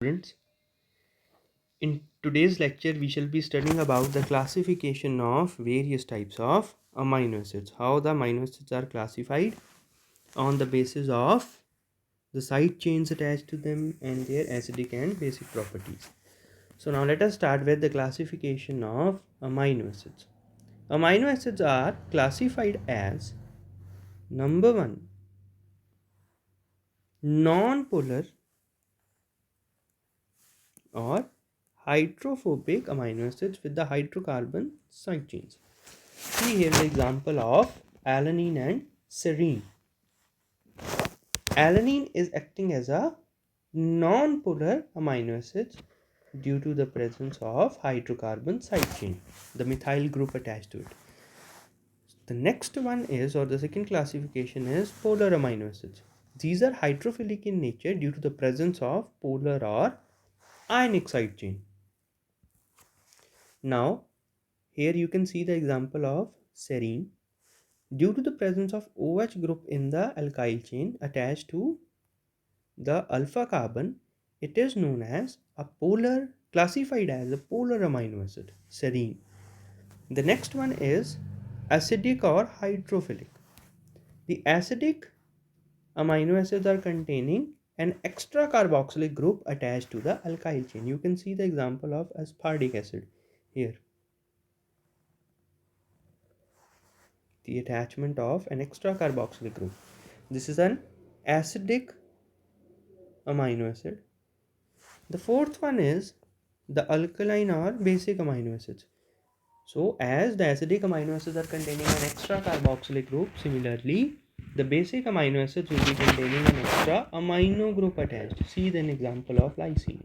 students. In today's lecture, we shall be studying about the classification of various types of amino acids, how the amino acids are classified on the basis of the side chains attached to them and their acidic and basic properties. So now let us start with the classification of amino acids. Amino acids are classified as number 1, non-polar or hydrophobic amino acids with the hydrocarbon side chains. See here the example of alanine and serine. Alanine is acting as a non-polar amino acid due to the presence of hydrocarbon side chain, the methyl group attached to it. The next one is, or the second classification is, polar amino acids. These are hydrophilic in nature due to the presence of polar or ionic side chain. Now, here you can see the example of serine. Due to the presence of OH group in the alkyl chain attached to the alpha carbon, it is known as a polar, classified as a polar amino acid, serine. The next one is acidic or hydrophilic. The acidic amino acids are containing an extra carboxylic group attached to the alkyl chain. You can see the example of aspartic acid here. The attachment of an extra carboxylic group. This is an acidic amino acid. The fourth one is the alkaline or basic amino acids. So as the acidic amino acids are containing an extra carboxylic group, similarly the basic amino acids will be containing an extra amino group attached. See an example of lysine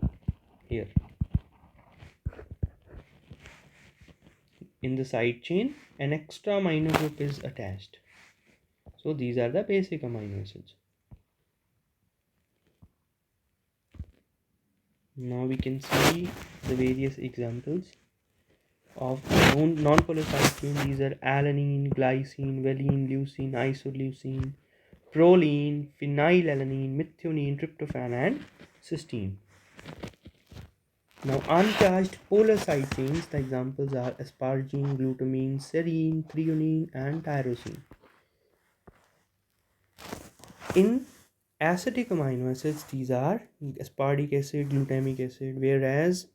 here. In the side chain, an extra amino group is attached. So these are the basic amino acids. Now we can see the various examples of non-polar side chain. These are alanine, glycine, valine, leucine, isoleucine, proline, phenylalanine, methionine, tryptophan, and cysteine. Now uncharged polar side chains, the examples are asparagine, glutamine, serine, threonine, and tyrosine. In acidic amino acids, these are aspartic acid, glutamic acid, whereas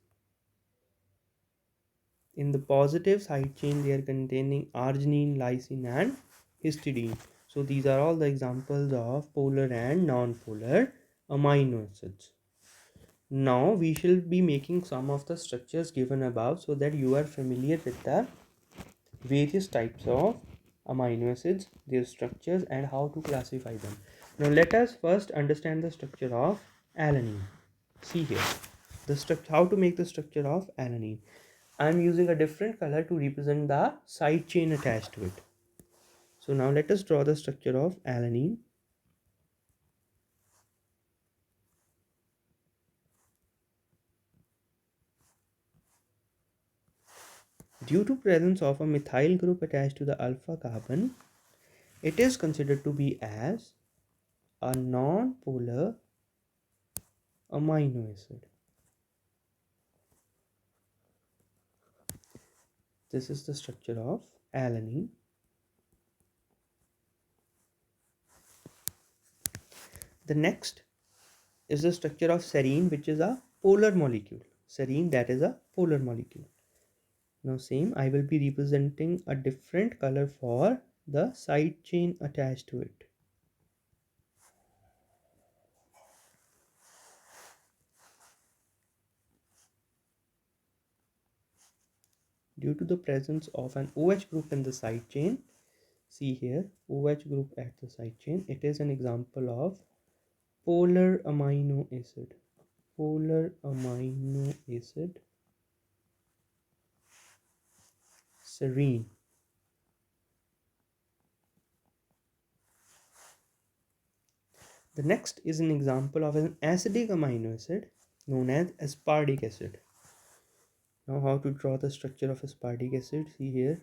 in the positive side chain they are containing arginine, lysine, and histidine. So these are all the examples of polar and non-polar amino acids. Now we shall be making some of the structures given above so that you are familiar with the various types of amino acids, their structures, and how to classify them. Now let us first understand the structure of alanine. See here the structure, how to make the structure of alanine. I am using a different color to represent the side chain attached to it. So now let us draw the structure of alanine. Due to presence of a methyl group attached to the alpha carbon, it is considered to be as a non-polar amino acid. This is the structure of alanine. The next is the structure of serine, which is a polar molecule. Serine, that is a polar molecule. Now same, I will be representing a different color for the side chain attached to it. Due to the presence of an OH group in the side chain, see here OH group at the side chain, it is an example of polar amino acid. Polar amino acid serine. The next is an example of an acidic amino acid known as aspartic acid. Now how to draw the structure of aspartic acid, see here.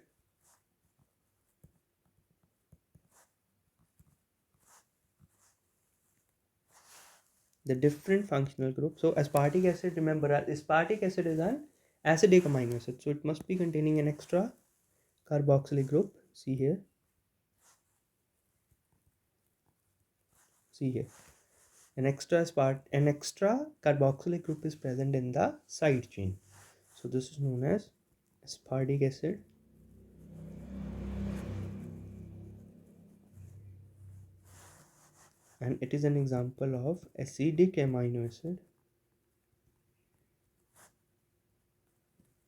the different functional group. So aspartic acid, remember, aspartic acid is an acidic amino acid, so it must be containing an extra carboxylic group. See here, see here, an extra carboxylic group is present in the side chain. So this is known as aspartic acid. And it is an example of acidic amino acid.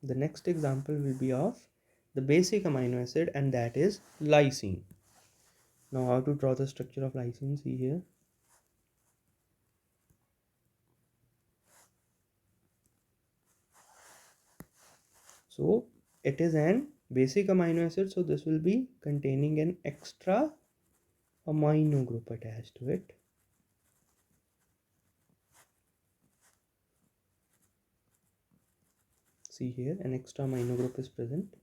The next example will be of the basic amino acid, and that is lysine. Now how to draw the structure of lysine, see here. So it is an basic amino acid, so this will be containing an extra amino group attached to it. See here, an extra amino group is present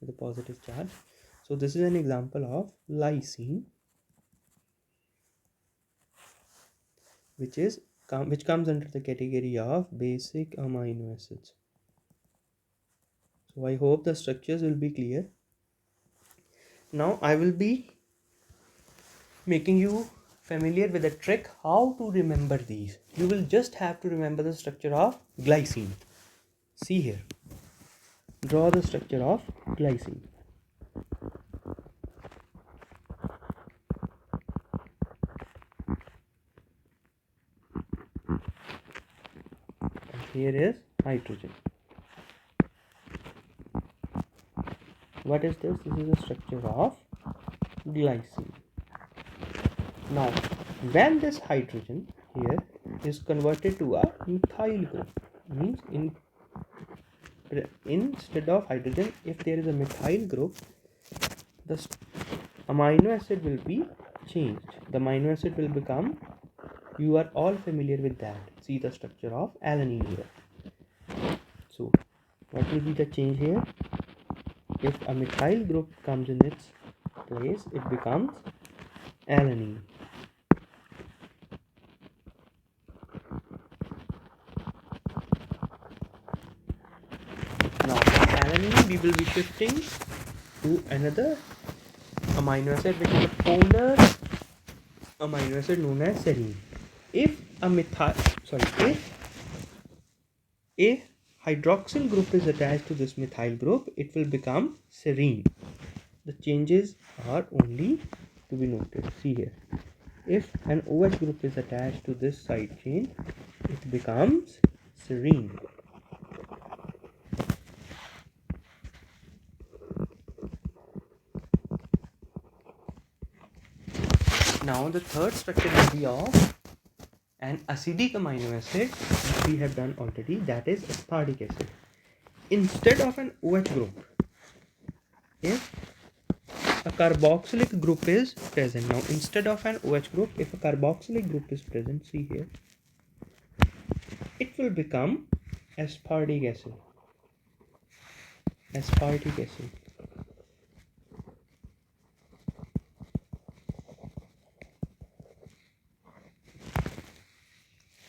with a positive charge. So this is an example of lysine, which comes under the category of basic amino acids. So I hope the structures will be clear. Now I will be making you familiar with a trick how to remember these. You will just have to remember the structure of glycine. See here, draw the structure of glycine. And here is hydrogen. What is this? This is the structure of glycine. Now, when this hydrogen here is converted to a methyl group, means instead of hydrogen, if there is a methyl group, the amino acid will be changed. The amino acid will become, you are all familiar with that. See the structure of alanine here. So, what will be the change here? If a methyl group comes in its place, it becomes alanine. Now from alanine we will be shifting to another amino acid, which is a polar amino acid known as serine. If a hydroxyl group is attached to this methyl group, it will become serine. The changes are only to be noted. See here, if an OH group is attached to this side chain, it becomes serine. Now the third structure will be of an acidic amino acid, which we have done already, that is aspartic acid. Instead of an OH group, if a carboxylic group is present, now instead of an OH group, if a carboxylic group is present, see here, it will become aspartic acid. Aspartic acid.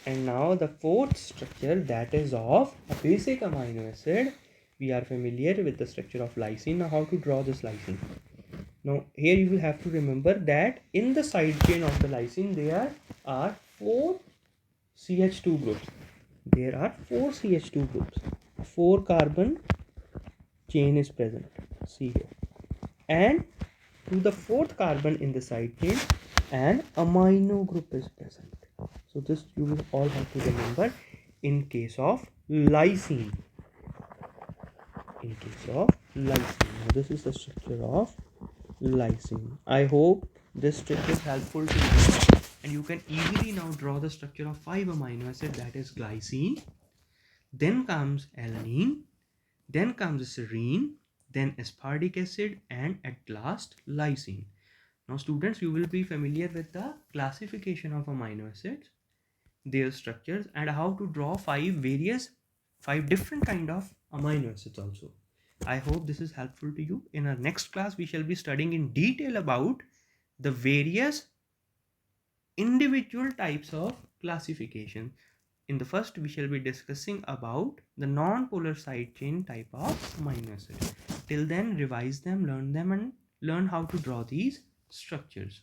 And now the fourth structure, that is of a basic amino acid. We are familiar with the structure of lysine. Now how to draw this lysine? Now here you will have to remember that in the side chain of the lysine there are 4 CH2 groups. There are 4 CH2 groups. 4 carbon chain is present. See here. And to the 4th carbon in the side chain, an amino group is present. So this you will all have to remember in case of lysine. In case of lysine. Now this is the structure of lysine. I hope this trick is helpful to you, and you can easily now draw the structure of 5 amino acid, that is glycine. Then comes alanine, then comes serine, then aspartic acid, and at last lysine. Now students, you will be familiar with the classification of amino acids, their structures, and how to draw 5 different kind of amino acids also. I hope this is helpful to you. In our next class, we shall be studying in detail about the various individual types of classification. In the first, we shall be discussing about the non-polar side chain type of amino acid. Till then, revise them, and learn how to draw these structures.